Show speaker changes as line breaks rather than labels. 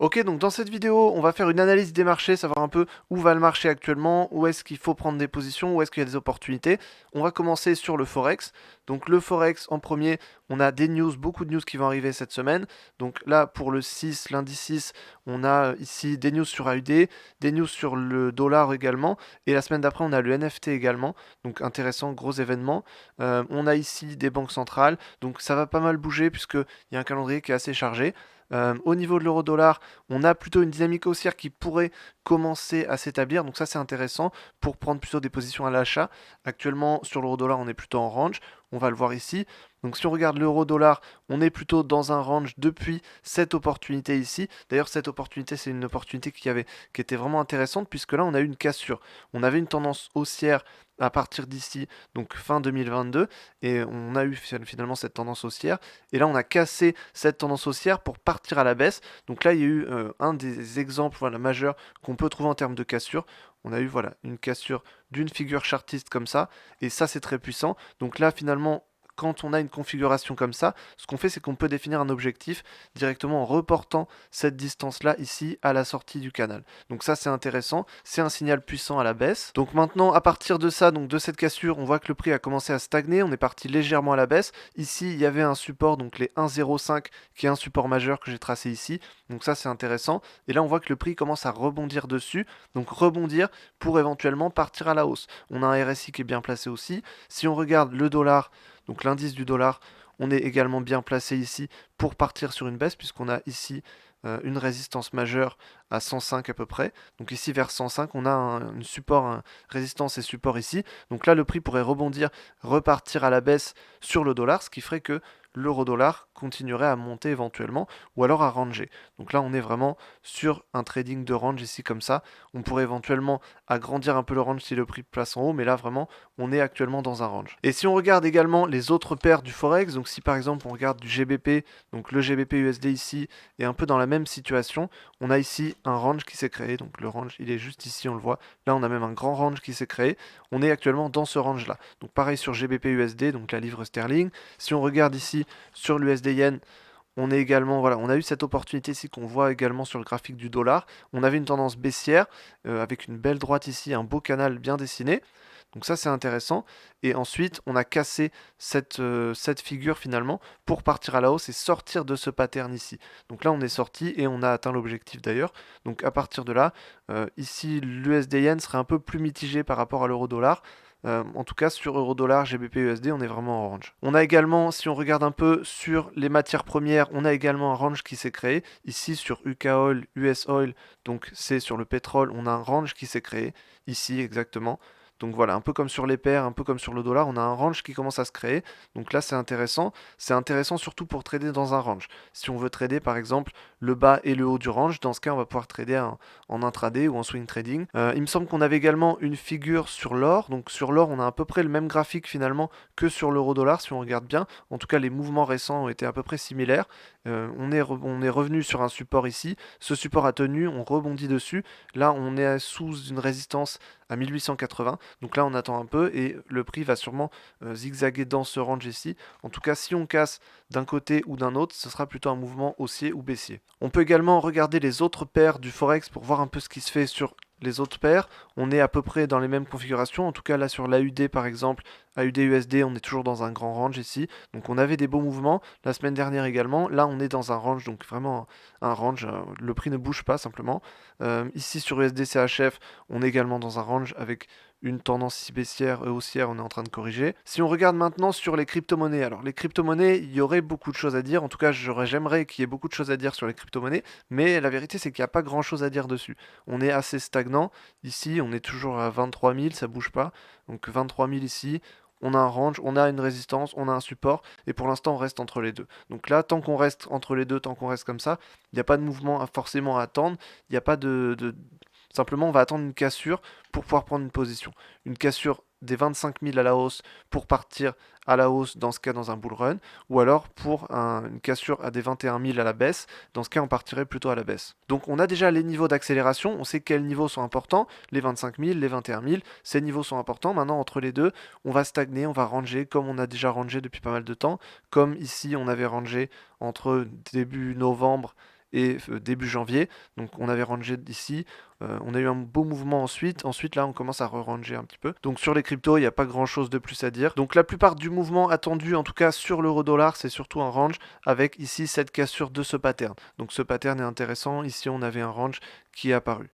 Ok, donc dans cette vidéo, on va faire une analyse des marchés, savoir un peu où va le marché actuellement, où est-ce qu'il faut prendre des positions, où est-ce qu'il y a des opportunités. On va commencer sur le Forex. Donc le Forex en premier, on a des news, beaucoup de news qui vont arriver cette semaine. Donc là, pour le 6, lundi 6, on a ici des news sur AUD, des news sur le dollar également. Et la semaine d'après, on a le NFT également. Donc intéressant, gros événement. On a ici des banques centrales. Donc ça va pas mal bouger puisqu'il y a un calendrier qui est assez chargé. Au niveau de l'euro-dollar, on a plutôt une dynamique haussière qui pourrait commencer à s'établir. Donc ça, c'est intéressant pour prendre plutôt des positions à l'achat. Actuellement, sur l'euro-dollar, on est plutôt en range. On va le voir ici. Donc si on regarde l'euro-dollar, on est plutôt dans un range depuis cette opportunité ici. D'ailleurs, cette opportunité, c'est une opportunité qui était vraiment intéressante puisque là, on a eu une cassure. On avait une tendance haussière à partir d'ici, donc fin 2022, et on a eu finalement cette tendance haussière. Et là, on a cassé cette tendance haussière pour partir à la baisse. Donc là, il y a eu un des exemples voilà, majeurs qu'on peut trouver en termes de cassure. On a eu voilà, une cassure d'une figure chartiste comme ça, et ça c'est très puissant. Donc là finalement, quand on a une configuration comme ça, ce qu'on fait c'est qu'on peut définir un objectif directement en reportant cette distance-là ici à la sortie du canal. Donc ça c'est intéressant, c'est un signal puissant à la baisse. Donc maintenant à partir de ça, donc de cette cassure, on voit que le prix a commencé à stagner, on est parti légèrement à la baisse. Ici il y avait un support, donc les 1,05 qui est un support majeur que j'ai tracé ici. Donc ça c'est intéressant. Et là on voit que le prix commence à rebondir dessus. Donc rebondir pour éventuellement partir à la hausse. On a un RSI qui est bien placé aussi. Si on regarde le dollar, donc l'indice du dollar, on est également bien placé ici pour partir sur une baisse puisqu'on a ici une résistance majeure à 105 à peu près. Donc ici vers 105, on a un support, un résistance et support ici. Donc là, le prix pourrait rebondir, repartir à la baisse sur le dollar, ce qui ferait que l'euro-dollar continuerait à monter éventuellement ou alors à ranger. Donc là, on est vraiment sur un trading de range ici comme ça. On pourrait éventuellement agrandir un peu le range si le prix place en haut, mais là vraiment, on est actuellement dans un range. Et si on regarde également les autres paires du Forex, donc si par exemple on regarde du GBP, donc le GBP USD ici est un peu dans la même situation, on a ici un range qui s'est créé, donc le range il est juste ici, on le voit. Là, on a même un grand range qui s'est créé. On est actuellement dans ce range là. Donc pareil sur GBP USD, donc la livre sterling. Si on regarde ici sur l'USD Yen, on est également, voilà, on a eu cette opportunité ici qu'on voit également sur le graphique du dollar. On avait une tendance baissière avec une belle droite ici, un beau canal bien dessiné. Donc ça c'est intéressant. Et ensuite on a cassé cette figure finalement pour partir à la hausse et sortir de ce pattern ici. Donc là on est sorti et on a atteint l'objectif d'ailleurs. Donc à partir de là, ici l'USD Yen serait un peu plus mitigé par rapport à l'euro dollar. En tout cas, sur euro-dollar, GBP USD, on est vraiment en range. On a également, si on regarde un peu sur les matières premières, on a également un range qui s'est créé. Ici, sur UK Oil, US Oil, donc c'est sur le pétrole, on a un range qui s'est créé. Ici, exactement. Donc voilà, un peu comme sur les paires, un peu comme sur le dollar, on a un range qui commence à se créer. Donc là, c'est intéressant. C'est intéressant surtout pour trader dans un range. Si on veut trader, par exemple, le bas et le haut du range, dans ce cas, on va pouvoir trader en intraday ou en swing trading. Il me semble qu'on avait également une figure sur l'or. Donc sur l'or, on a à peu près le même graphique finalement que sur l'euro-dollar, si on regarde bien. En tout cas, les mouvements récents ont été à peu près similaires. On est revenu sur un support ici. Ce support a tenu, on rebondit dessus. Là, on est sous une résistance à 1880. Donc là, on attend un peu et le prix va sûrement zigzaguer dans ce range ici. En tout cas, si on casse d'un côté ou d'un autre, ce sera plutôt un mouvement haussier ou baissier. On peut également regarder les autres paires du Forex pour voir un peu ce qui se fait sur les autres paires. On est à peu près dans les mêmes configurations. En tout cas, là sur l'AUD par exemple, AUD USD, on est toujours dans un grand range ici. Donc on avait des beaux mouvements la semaine dernière également. Là, on est dans un range, donc vraiment un range. Le prix ne bouge pas simplement. Ici sur USD CHF, on est également dans un range avec une tendance ici baissière et haussière, on est en train de corriger. Si on regarde maintenant sur les crypto-monnaies, alors les crypto-monnaies, il y aurait beaucoup de choses à dire. En tout cas, j'aimerais qu'il y ait beaucoup de choses à dire sur les crypto-monnaies, mais la vérité, c'est qu'il n'y a pas grand-chose à dire dessus. On est assez stagnant. Ici, on est toujours à 23 000, ça bouge pas. Donc 23 000 ici. On a un range, on a une résistance, on a un support, et pour l'instant on reste entre les deux. Donc là, tant qu'on reste entre les deux, tant qu'on reste comme ça, il n'y a pas de mouvement forcément à attendre, il n'y a pas Simplement, on va attendre une cassure pour pouvoir prendre une position. Une cassure des 25 000 à la hausse pour partir à la hausse, dans ce cas dans un bull run, ou alors pour une cassure à des 21 000 à la baisse, dans ce cas on partirait plutôt à la baisse. Donc on a déjà les niveaux d'accélération, on sait quels niveaux sont importants, les 25 000, les 21 000, ces niveaux sont importants. Maintenant entre les deux, on va stagner, on va ranger comme on a déjà rangé depuis pas mal de temps, comme ici on avait rangé entre début novembre et début janvier. Donc on avait rangé d'ici, on a eu un beau mouvement ensuite là on commence à re-ranger un petit peu. Donc sur les cryptos, il n'y a pas grand chose de plus à dire. Donc la plupart du mouvement attendu, en tout cas sur l'euro-dollar, c'est surtout un range avec ici cette cassure de ce pattern. Donc ce pattern est intéressant, ici on avait un range qui est apparu.